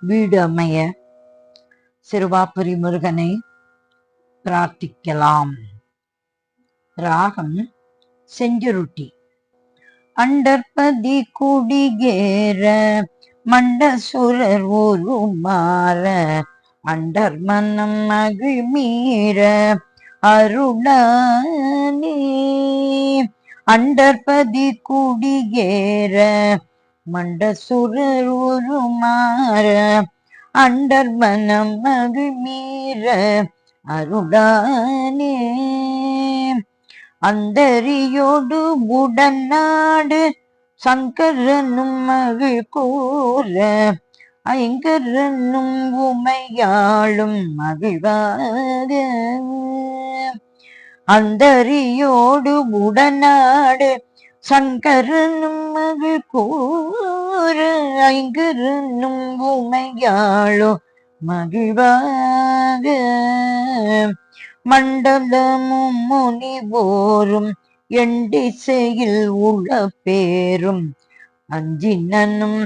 வீடு அமைய சிறுவாபுரி முருகனை பிரார்த்திக்கலாம். ராகம் செஞ்சுருட்டி. அண்டற்பதி குடிகேற மண்டசுரர் உருமாற அண்டர் மனம் மகிழ்மீற அருளானே. அண்டற்பதி குடிகேற மண்டசுரர் உருமாற அண்டர் மனம் மகிழ்மீற அருளானே. அந்தரியோடு உடனாடு சங்கரனும் மகிழ் கூற ஐங்கரனும் உமையாளும் மகிழ்வாக. அந்தரியோடு உடனாடு சங்கரனும் மகிழ் கூற ஐங்கரனும் உமையாளும் மகிழ்வாக. மண்டலமும் முனிவோரும் எண்டிசையில் உள்ள பேரும் அஞ்சினனும்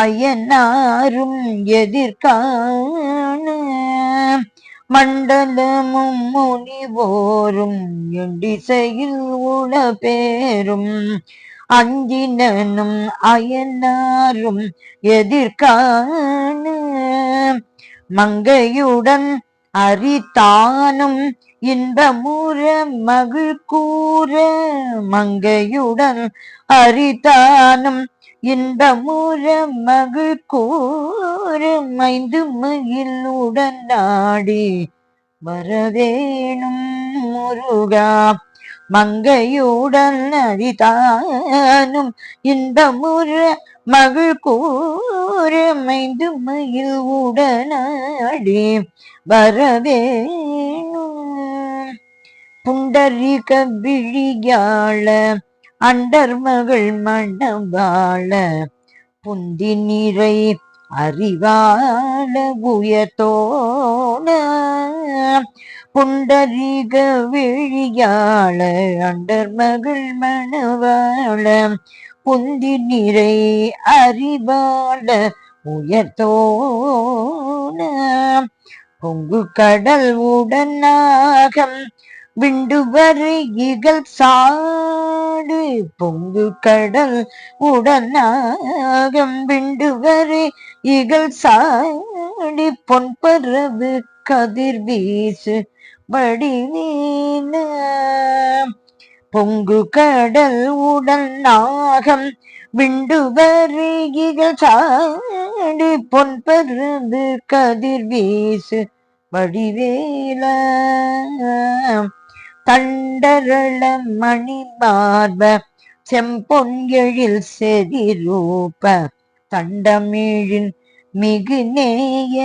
அயனாரும் எதிர்காண. மண்டலமும் முனிவோரும் எண்டிசையில் உள்ள பேரும் அஞ்சினனும் அயனாரும் எதிர்காண. மங்கையுடன் அரிதானும் இன்பமுற மகிழ் கூற மங்கையுடன் அரிதானும் இன்பமுற மகிழ் கூற மைந்து மகிழுடன் நாடி வரவேணும் முருகா. மங்கையுடன் அரிதானும் இன்பமுற மகிழ் கூற மைந்து மகிழ் உடனாடி வரவேணும். புண்டரிக விழியாள அண்டர் மகள் மணவாள புந்தி நிறை அறிவாள உயர்த்தோன. புண்டரிக விழியாள அண்டர் மகள் மணவாள புந்தி நிறை அறிவாள உயர்த்தோன. பொங்கு கடல் உடனாகம் விண்டுவரை இகழ் சாடு பொங்கு கடல் உடனாகம் விண்டுவரை இகழ் சாடி பொன்பரவு கதிர் வீசு வடிவீன. பொங்கு கடல் உடனாகம் விண்டுவரை இகழ் சாடி பொன்பரவு கதிர் வீசு வடிவேல. தண்டரள மணி மார்ப செம்பொன் எழில் செதிரூப தண்டமிழின் மிகு நேய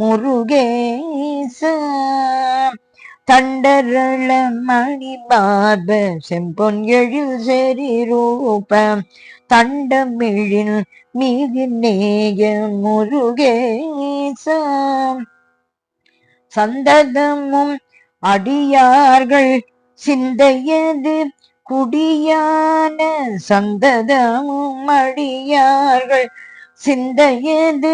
முருகேச. தண்டரள மணி மார்ப செம்பொன் எழில் செதிரூப தண்டமிழின் மிகு நேய முருகேச. சந்ததமும் அடியார்கள் சிந்தையது குடியான சந்ததமும் அடியார்கள் சிந்தையது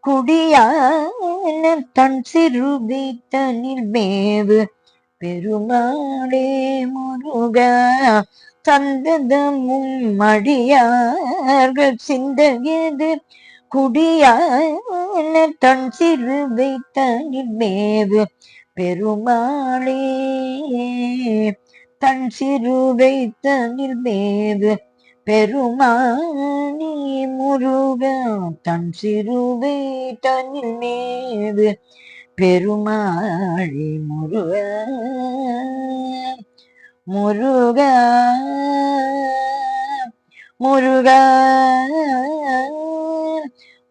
குடியான தன் சிறுவை தனில் மேவு பெருமாளே முருகா. சந்ததமும் அடியார்கள் சிந்தையது குடியான தன் சிறுவை தனில் மேவு பெருமாளே. தன் சிறுவை தனில் மேவு பெருமாளே முருகா. தன் சிறுவை தனில் மேவு பெருமாளே முருகா. முருகா முருகா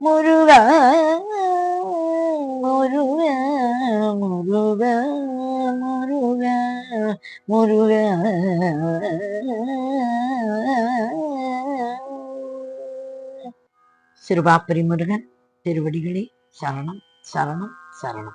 முருகா முருகா முருகா முருகா முருகா. சிறுவாபுரி முருகன் திருவடிகளே சரணம் சரணம் சரணம்.